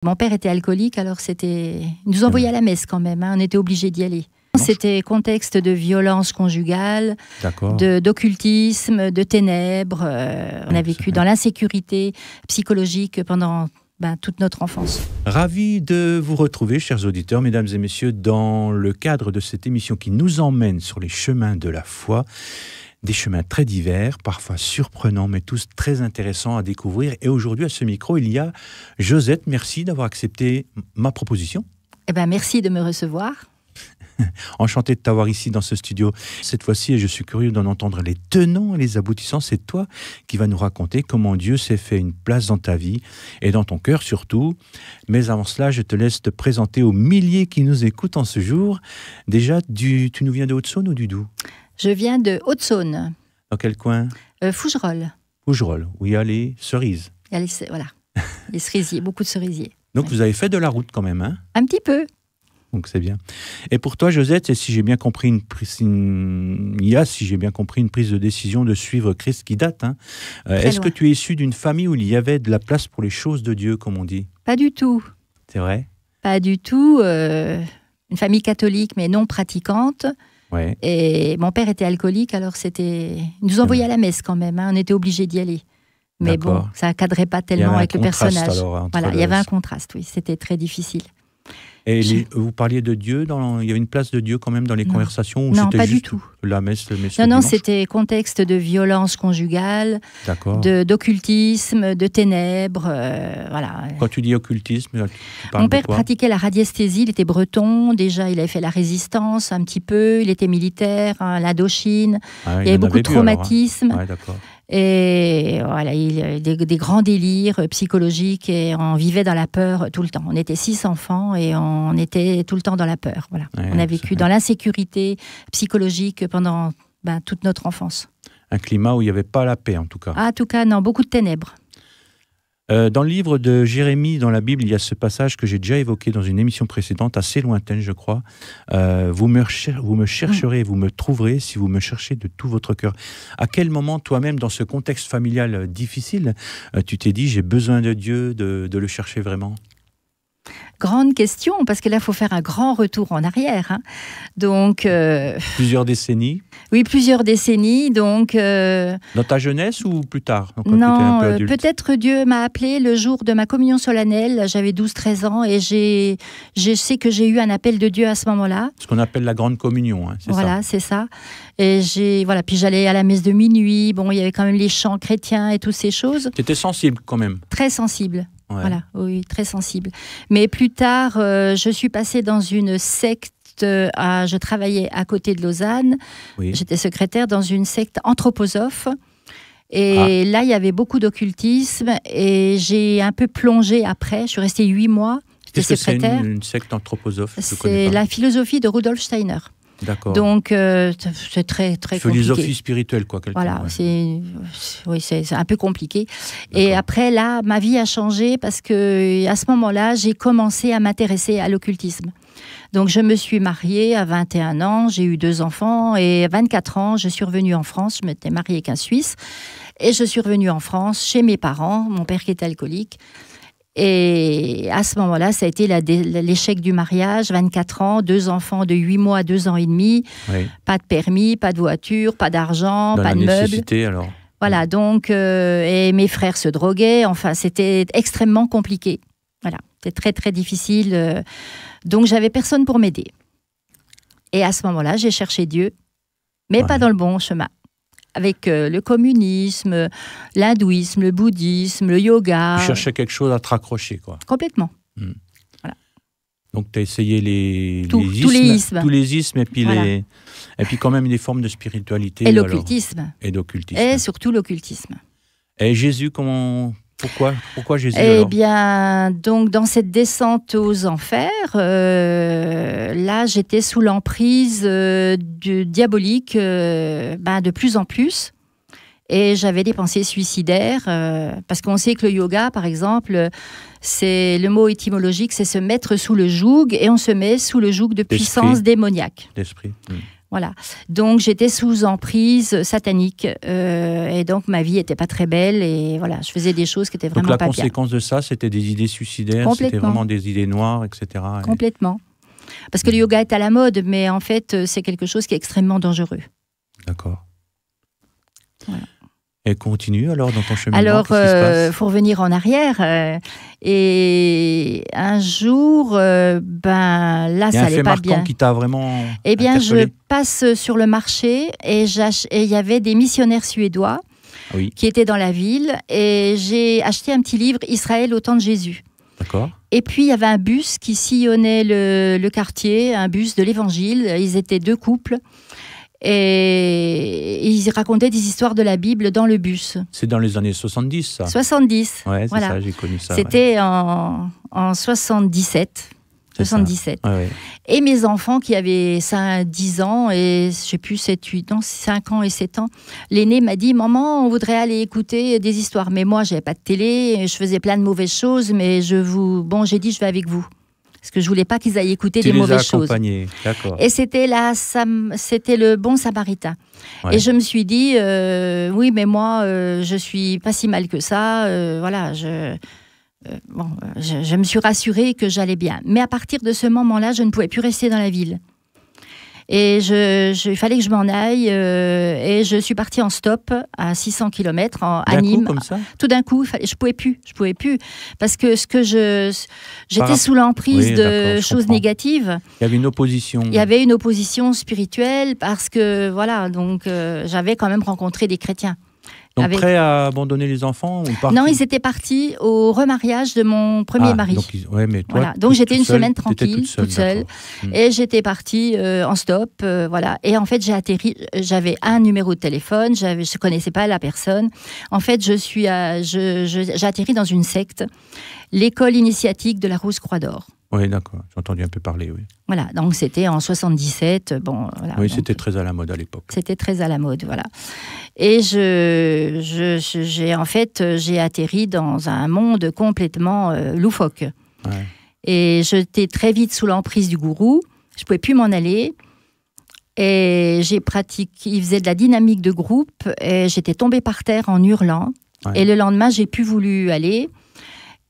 Mon père était alcoolique, alors c'était... Il nous envoyait à la messe quand même, hein, on était obligés d'y aller. C'était contexte de violence conjugale, d'occultisme, de ténèbres. On a vécu dans l'insécurité psychologique pendant toute notre enfance. Ravi de vous retrouver, chers auditeurs, mesdames et messieurs, dans le cadre de cette émission qui nous emmène sur les chemins de la foi. Des chemins très divers, parfois surprenants, mais tous très intéressants à découvrir. Et aujourd'hui, à ce micro, il y a Josette. Merci d'avoir accepté ma proposition. Merci de me recevoir. Enchanté de t'avoir ici dans ce studio. Cette fois-ci, et je suis curieux d'en entendre les tenants et les aboutissants. C'est toi qui vas nous raconter comment Dieu s'est fait une place dans ta vie et dans ton cœur surtout. Mais avant cela, je te laisse te présenter aux milliers qui nous écoutent en ce jour. Déjà, tu nous viens de Haute-Saône ou du Doubs ? Je viens de Haute-Saône. Dans quel coin ? Fougerolles. Fougerolles, où il y a les cerises. Voilà, les cerisiers, beaucoup de cerisiers. Donc vous avez fait de la route quand même, hein ? Un petit peu. Donc c'est bien. Et pour toi, Josette, si j'ai bien compris une prise de décision de suivre Christ qui date. Hein. Est-ce que tu es issu d'une famille où il y avait de la place pour les choses de Dieu, comme on dit ? Pas du tout. C'est vrai ? Pas du tout. Une famille catholique, mais non pratiquante. Ouais. Et mon père était alcoolique, alors il nous envoyait à la messe quand même. Hein, on était obligés d'y aller. Mais bon, ça ne cadrait pas tellement avec le personnage. Alors, il y avait un contraste, oui. C'était très difficile. Et vous parliez de Dieu, il y avait une place de Dieu quand même dans les conversations ou non, c'était pas juste du tout. La messe, Non, c'était contexte de violence conjugale, d'occultisme, de ténèbres, voilà. Quand tu dis occultisme, tu parles Mon père de quoi ? pratiquait la radiesthésie, il était breton, déjà il avait fait la résistance un petit peu, il était militaire, l'Indochine, il y avait beaucoup de traumatismes. Ouais, d'accord. Et voilà, il a des grands délires psychologiques et on vivait dans la peur tout le temps. On était 6 enfants et on était tout le temps dans la peur. Voilà. Ouais, on a vécu dans l'insécurité psychologique pendant toute notre enfance. Un climat où il n'y avait pas la paix en tout cas. En tout cas, non, beaucoup de ténèbres. Dans le livre de Jérémie, dans la Bible, il y a ce passage que j'ai déjà évoqué dans une émission précédente, assez lointaine, je crois. Vous me chercherez, vous me trouverez si vous me cherchez de tout votre cœur. À quel moment, toi-même, dans ce contexte familial difficile, tu t'es dit, j'ai besoin de Dieu, de le chercher vraiment ? Grande question, parce que là, il faut faire un grand retour en arrière. Hein. Donc, plusieurs décennies ? Oui, plusieurs décennies. Donc, dans ta jeunesse ou plus tard ? Donc, non, peut-être Dieu m'a appelé le jour de ma communion solennelle. J'avais 12-13 ans et je sais que j'ai eu un appel de Dieu à ce moment-là. Ce qu'on appelle la grande communion, hein, c'est voilà, ça. C'est ça. Et puis j'allais à la messe de minuit. Bon, il y avait quand même les chants chrétiens et toutes ces choses. Tu étais sensible quand même ? Très sensible. Ouais. Voilà, oui, très sensible. Mais plus tard, je suis passée dans une secte. Je travaillais à côté de Lausanne. Oui. J'étais secrétaire dans une secte anthroposophe. Et là, il y avait beaucoup d'occultisme. Et j'ai un peu plongé après. Je suis restée 8 mois. J'étais secrétaire. C'est une secte anthroposophe ? C'est la philosophie de Rudolf Steiner. D'accord. Donc, c'est très, très compliqué. Philosophie spirituelle, quoi. Voilà, ouais. c'est un peu compliqué. Et après, là, ma vie a changé parce que à ce moment-là, j'ai commencé à m'intéresser à l'occultisme. Donc, je me suis mariée à 21 ans, j'ai eu 2 enfants, et à 24 ans, je suis revenue en France. Je m'étais mariée avec un Suisse. Et je suis revenue en France, chez mes parents, mon père qui était alcoolique. Et à ce moment-là, ça a été l'échec du mariage, 24 ans, 2 enfants de 8 mois à 2 ans et demi, pas de permis, pas de voiture, pas d'argent, pas de meubles. Alors. Voilà, donc, et mes frères se droguaient, enfin, c'était extrêmement compliqué. Voilà, c'était très, très difficile. Donc, j'avais personne pour m'aider. Et à ce moment-là, j'ai cherché Dieu, mais pas dans le bon chemin. Avec le communisme, l'hindouisme, le bouddhisme, le yoga. Tu cherchais quelque chose à te raccrocher, quoi. Complètement. Voilà. Donc, tu as essayé tous les ismes. Et puis, et puis quand même des formes de spiritualité. Et l'occultisme. Et d'occultisme. Et surtout l'occultisme. Et Jésus, Pourquoi Jésus Eh bien, donc dans cette descente aux enfers, là, j'étais sous l'emprise du diabolique de plus en plus. Et j'avais des pensées suicidaires, parce qu'on sait que le yoga, par exemple, le mot étymologique, c'est se mettre sous le joug, et on se met sous le joug de puissance démoniaque. D'esprit. Voilà. Donc j'étais sous emprise satanique et donc ma vie était pas très belle et voilà, je faisais des choses qui étaient vraiment pas bien. Donc la conséquence de ça, c'était des idées suicidaires, c'était vraiment des idées noires, etc. Complètement. Parce que le yoga est à la mode, mais en fait, c'est quelque chose qui est extrêmement dangereux. D'accord. Voilà. Et continue alors dans ton cheminement. Alors, il faut revenir en arrière. Et un jour, là, ça allait pas bien. Qui t'a vraiment Eh bien, interpellé? je passe sur le marché et il y avait des missionnaires suédois qui étaient dans la ville. Et j'ai acheté un petit livre, Israël au temps de Jésus. D'accord. Et puis, il y avait un bus qui sillonnait le quartier, un bus de l'Évangile. Ils étaient 2 couples. Et ils racontaient des histoires de la Bible dans le bus. C'est dans les années 70, ça 70. Ouais, c'est voilà. ça, j'ai connu ça. C'était en 77. 77. Ouais. Et mes enfants qui avaient 10 ans et je sais plus 7, 8 ans, 5 ans et 7 ans, l'aîné m'a dit « Maman, on voudrait aller écouter des histoires. » Mais moi, j'avais pas de télé, je faisais plein de mauvaises choses, mais j'ai dit « Je vais avec vous. » Parce que je voulais pas qu'ils aillent écouter des mauvaises choses. D'accord. Et c'était le bon samaritain. Ouais. Et je me suis dit, oui, mais moi, je suis pas si mal que ça. Voilà, je me suis rassurée que j'allais bien. Mais à partir de ce moment-là, je ne pouvais plus rester dans la ville. Et il fallait que je m'en aille. Et je suis partie en stop à 600 km à Nîmes. Comme ça tout d'un coup, je pouvais plus. Parce que j'étais sous l'emprise de choses négatives. Il y avait une opposition. Il y avait une opposition spirituelle parce que, voilà, donc j'avais quand même rencontré des chrétiens. Donc prêt à abandonner les enfants ou Non, ils étaient partis au remariage de mon premier mari. Mais toi, voilà. Donc j'étais une semaine tranquille, toute seule. Et j'étais partie en stop. Voilà. Et en fait, j'ai atterri. J'avais un numéro de téléphone. Je ne connaissais pas la personne. En fait, j'ai atterri dans une secte, l'école initiatique de la Rose-Croix d'Or. Oui, d'accord. J'ai entendu un peu parler, oui. Voilà, donc c'était en 77. Bon, voilà, oui, c'était très à la mode à l'époque. C'était très à la mode, voilà. Et j'ai atterri dans un monde complètement loufoque. Ouais. Et j'étais très vite sous l'emprise du gourou. Je ne pouvais plus m'en aller. Et j'ai pratiqué, il faisait de la dynamique de groupe. Et j'étais tombée par terre en hurlant. Ouais. Et le lendemain, j'ai plus voulu aller.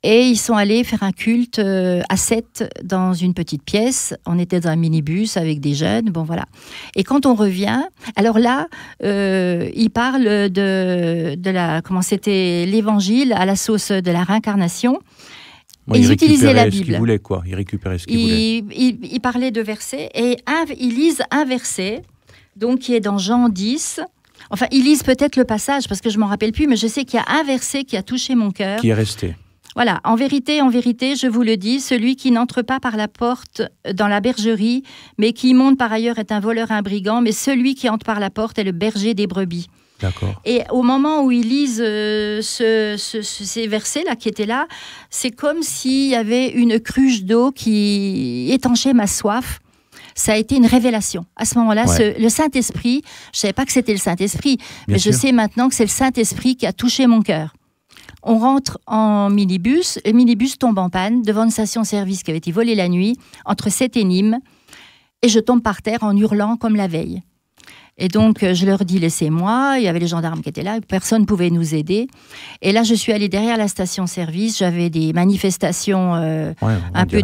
Et ils sont allés faire un culte à 7 dans une petite pièce. On était dans un minibus avec des jeunes. Bon, voilà. Et quand on revient, alors là, ils parlent comment c'était l'évangile à la sauce de la réincarnation. Ouais, ils utilisaient la Bible. Ils récupéraient ce qu'ils voulaient. Ils parlaient de versets et ils lisent un verset, donc qui est dans Jean 10. Enfin, ils lisent peut-être le passage parce que je ne m'en rappelle plus, mais je sais qu'il y a un verset qui a touché mon cœur. Qui est resté. Voilà, en vérité, je vous le dis, celui qui n'entre pas par la porte dans la bergerie, mais qui monte par ailleurs est un voleur, un brigand, mais celui qui entre par la porte est le berger des brebis. D'accord. Et au moment où ils lisent ces versets-là qui étaient là, c'est comme s'il y avait une cruche d'eau qui étanchait ma soif. Ça a été une révélation. À ce moment-là, le Saint-Esprit, je ne savais pas que c'était le Saint-Esprit, mais je sais maintenant que c'est le Saint-Esprit qui a touché mon cœur. On rentre en minibus, le minibus tombe en panne devant une station-service qui avait été volée la nuit, entre 7 et Nîmes, et je tombe par terre en hurlant comme la veille. Et donc, je leur dis, laissez-moi, il y avait les gendarmes qui étaient là, personne ne pouvait nous aider. Et là, je suis allée derrière la station-service, j'avais des manifestations, un peu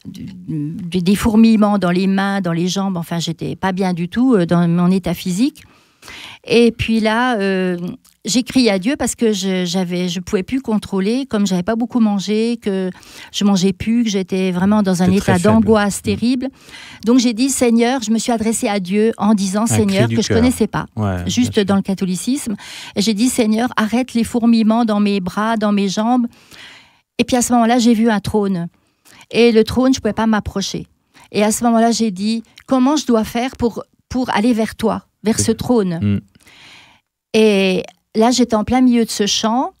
des fourmillements dans les mains, dans les jambes, enfin, j'étais pas bien du tout dans mon état physique. Et puis là, j'ai crié à Dieu parce que je pouvais plus contrôler, comme j'avais pas beaucoup mangé, que je mangeais plus, que j'étais vraiment dans un état d'angoisse terrible. Donc j'ai dit, Seigneur, je me suis adressée à Dieu en disant, Seigneur, que je connaissais pas, juste dans le catholicisme. Et j'ai dit, Seigneur, arrête les fourmillements dans mes bras, dans mes jambes. Et puis à ce moment-là, j'ai vu un trône. Et le trône, je pouvais pas m'approcher. Et à ce moment-là, j'ai dit, comment je dois faire pour aller vers toi, vers ce trône. Et là, j'étais en plein milieu de ce chant.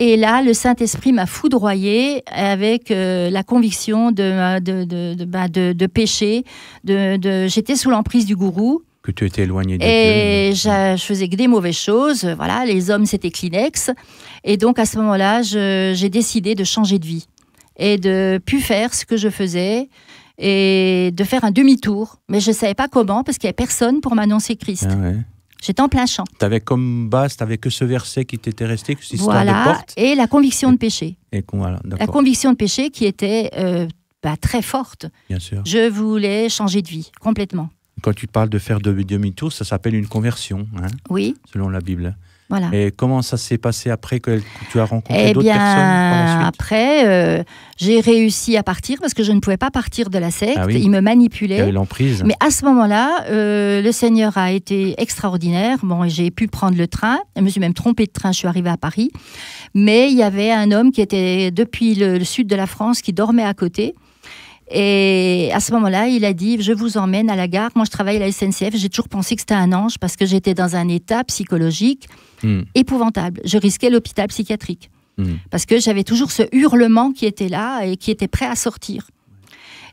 Et là, le Saint-Esprit m'a foudroyée avec la conviction de péché. J'étais sous l'emprise du gourou. Que tu étais éloignée de Dieu. Et je faisais que des mauvaises choses. Voilà, les hommes, c'était Kleenex. Et donc, à ce moment-là, j'ai décidé de changer de vie. Et de plus faire ce que je faisais. et de faire un demi-tour. Mais je ne savais pas comment, parce qu'il n'y avait personne pour m'annoncer Christ. Ah ouais. J'étais en plein champ. Tu avais comme base, tu n'avais que ce verset qui t'était resté, que cette histoire de porte. Et la conviction de péché. Voilà, la conviction de péché qui était très forte. Bien sûr. Je voulais changer de vie, complètement. Quand tu parles de faire demi-tour, ça s'appelle une conversion, hein, oui. Selon la Bible. Voilà. Et comment ça s'est passé après que tu as rencontré d'autres personnes par la suite ? Après, j'ai réussi à partir parce que je ne pouvais pas partir de la secte. Ah oui. Ils me manipulaient. Il y avait l'emprise. Mais à ce moment-là, le Seigneur a été extraordinaire. Bon, j'ai pu prendre le train. Je me suis même trompée de train. Je suis arrivée à Paris. Mais il y avait un homme qui était depuis le sud de la France qui dormait à côté. Et à ce moment-là, il a dit « Je vous emmène à la gare ». Moi, je travaille à la SNCF. J'ai toujours pensé que c'était un ange parce que j'étais dans un état psychologique épouvantable. Je risquais l'hôpital psychiatrique parce que j'avais toujours ce hurlement qui était là et qui était prêt à sortir.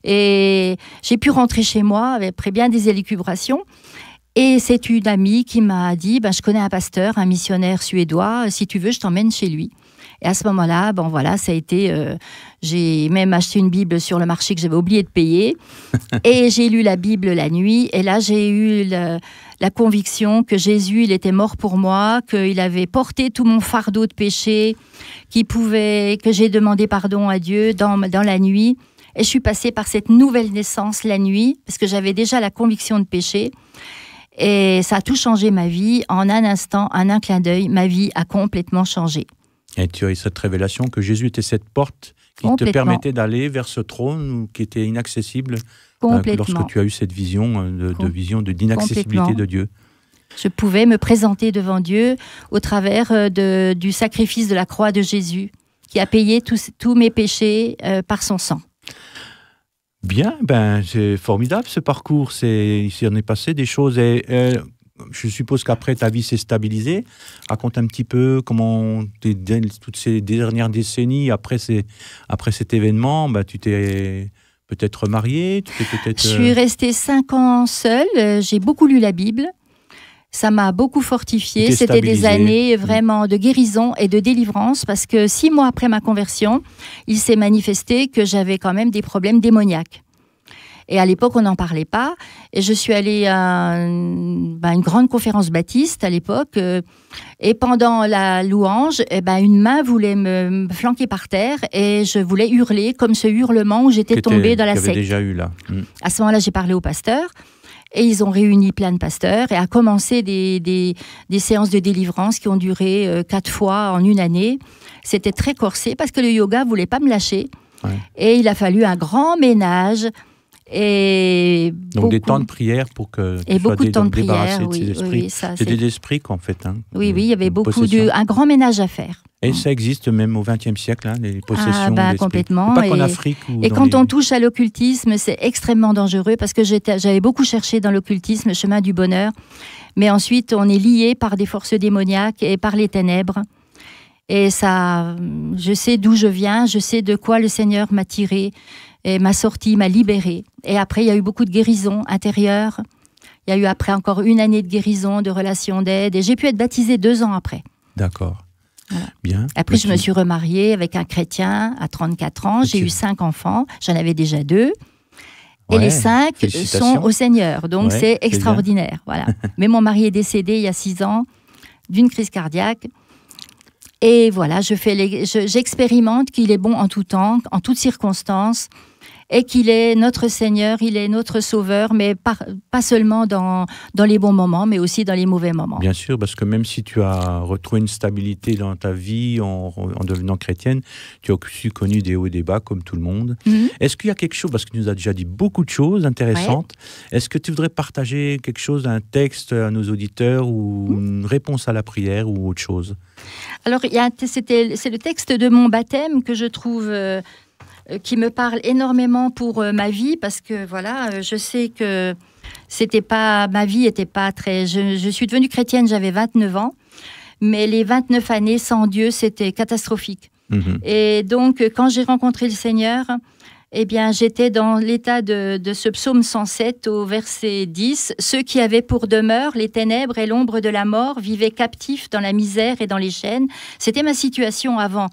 Et j'ai pu rentrer chez moi après bien des élucubrations. Et c'est une amie qui m'a dit « Je connais un pasteur, un missionnaire suédois. Si tu veux, je t'emmène chez lui ». Et à ce moment-là, ça a été... j'ai même acheté une Bible sur le marché que j'avais oublié de payer. Et j'ai lu la Bible la nuit. Et là, j'ai eu la conviction que Jésus, il était mort pour moi, qu'il avait porté tout mon fardeau de péché, que j'ai demandé pardon à Dieu dans la nuit. Et je suis passée par cette nouvelle naissance la nuit, parce que j'avais déjà la conviction de péché. Et ça a tout changé ma vie. En un instant, en un clin d'œil, ma vie a complètement changé. Et tu as eu cette révélation que Jésus était cette porte qui te permettait d'aller vers ce trône qui était inaccessible lorsque tu as eu cette vision d'inaccessibilité de Dieu. Je pouvais me présenter devant Dieu au travers du sacrifice de la croix de Jésus qui a payé tous mes péchés par son sang. Bien, c'est formidable ce parcours. Il s'en est passé des choses. Je suppose qu'après, ta vie s'est stabilisée. Raconte un petit peu comment, toutes ces dernières décennies, après cet événement, tu t'es peut-être mariée, Je suis restée 5 ans seule. J'ai beaucoup lu la Bible. Ça m'a beaucoup fortifiée. C'était des années vraiment de guérison et de délivrance parce que 6 mois après ma conversion, il s'est manifesté que j'avais quand même des problèmes démoniaques. Et à l'époque, on n'en parlait pas. Et je suis allée à une grande conférence baptiste à l'époque. Et pendant la louange, une main voulait me flanquer par terre et je voulais hurler comme ce hurlement où j'étais tombée dans la secte. Déjà eu là. À ce moment-là, j'ai parlé au pasteur. Et ils ont réuni plein de pasteurs et a commencé des séances de délivrance qui ont duré 4 fois en une année. C'était très corsé parce que le yoga ne voulait pas me lâcher. Ouais. Et il a fallu un grand ménage. Et donc des temps de prière pour que tu sois débarrassé de ces esprits. Oui, c'est des esprits qu'en fait. Oui, il y avait un grand ménage à faire. Et ça existe même au XXe siècle, les possessions d'esprits. Complètement. Pas qu'en Afrique. Et quand on touche à l'occultisme, c'est extrêmement dangereux parce que j'avais beaucoup cherché dans l'occultisme le chemin du bonheur. Mais ensuite, on est lié par des forces démoniaques et par les ténèbres. Et ça, je sais d'où je viens, je sais de quoi le Seigneur m'a tiré. Et m'a sorti, m'a libérée. Et après, il y a eu beaucoup de guérison intérieure. Il y a eu après encore 1 année de guérison, de relations d'aide. Et j'ai pu être baptisée 2 ans après. D'accord. Voilà. Bien. Après, je me suis remariée avec un chrétien à 34 ans. J'ai eu 5 enfants. J'en avais déjà 2. Et les 5 sont au Seigneur. Donc, c'est extraordinaire. Voilà. Mais mon mari est décédé il y a 6 ans d'une crise cardiaque. Et voilà, j'expérimente qu'il est bon en tout temps, en toutes circonstances. Et qu'il est notre Seigneur, il est notre Sauveur, mais pas seulement dans les bons moments, mais aussi dans les mauvais moments. Bien sûr, parce que même si tu as retrouvé une stabilité dans ta vie en devenant chrétienne, tu as aussi connu des hauts et des bas comme tout le monde. Est-ce qu'il y a quelque chose, parce que tu nous as déjà dit beaucoup de choses intéressantes, est-ce que tu voudrais partager quelque chose, un texte à nos auditeurs ou une réponse à la prière ou autre chose? Alors, c'est le texte de mon baptême que je trouve... qui me parle énormément pour ma vie parce que voilà, je sais que ma vie n'était pas très... Je suis devenue chrétienne, j'avais 29 ans, mais les 29 années sans Dieu, c'était catastrophique. Et donc, quand j'ai rencontré le Seigneur, j'étais dans l'état de ce psaume 107 au verset 10. « Ceux qui avaient pour demeure les ténèbres et l'ombre de la mort vivaient captifs dans la misère et dans les chaînes. » C'était ma situation avant.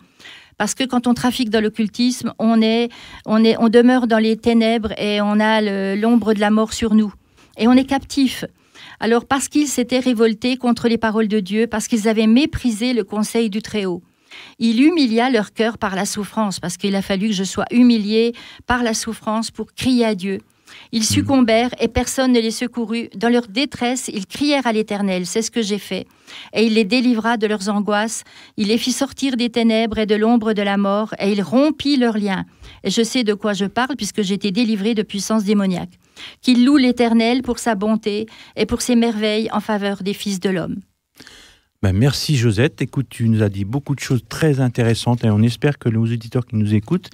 Parce que quand on trafique dans l'occultisme, on demeure dans les ténèbres et on a l'ombre de la mort sur nous. Et on est captif. Alors, parce qu'ils s'étaient révoltés contre les paroles de Dieu, parce qu'ils avaient méprisé le conseil du Très-Haut, il humilia leur cœur par la souffrance, parce qu'il a fallu que je sois humiliée par la souffrance pour crier à Dieu. Ils succombèrent et personne ne les secourut. Dans leur détresse, ils crièrent à l'Éternel. C'est ce que j'ai fait. Et il les délivra de leurs angoisses. Il les fit sortir des ténèbres et de l'ombre de la mort, et il rompit leurs liens. Et je sais de quoi je parle, puisque j'ai été délivrée de puissance démoniaque. Qu'ils louent l'Éternel pour sa bonté et pour ses merveilles en faveur des fils de l'homme. Ben merci Josette. Écoute, tu nous as dit beaucoup de choses très intéressantes et on espère que nos auditeurs qui nous écoutent,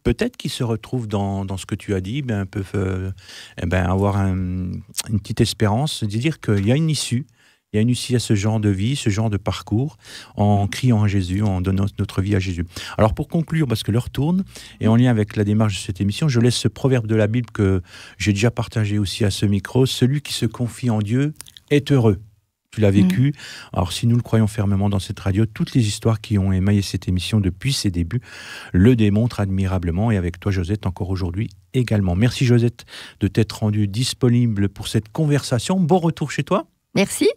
peut-être qu'ils se retrouvent dans ce que tu as dit, peuvent avoir une petite espérance, de dire qu'il y a une issue. Il y a une issue à ce genre de vie, ce genre de parcours, en criant à Jésus, en donnant notre vie à Jésus. Alors pour conclure, parce que l'heure tourne, et en lien avec la démarche de cette émission, je laisse ce proverbe de la Bible que j'ai déjà partagé aussi à ce micro. Celui qui se confie en Dieu est heureux. Tu l'as vécu. Alors, si nous le croyons fermement dans cette radio, toutes les histoires qui ont émaillé cette émission depuis ses débuts le démontrent admirablement. Et avec toi, Josette, encore aujourd'hui également. Merci, Josette, de t'être rendue disponible pour cette conversation. Bon retour chez toi. Merci.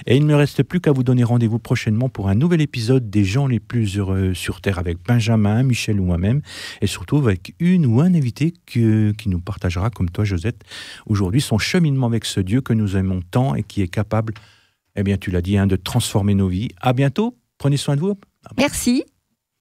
Et il ne me reste plus qu'à vous donner rendez-vous prochainement pour un nouvel épisode des gens les plus heureux sur Terre avec Benjamin, Michel ou moi-même, et surtout avec une ou un invité qui nous partagera, comme toi, Josette, aujourd'hui son cheminement avec ce Dieu que nous aimons tant et qui est capable, eh bien, tu l'as dit, de transformer nos vies. À bientôt. Prenez soin de vous. Merci.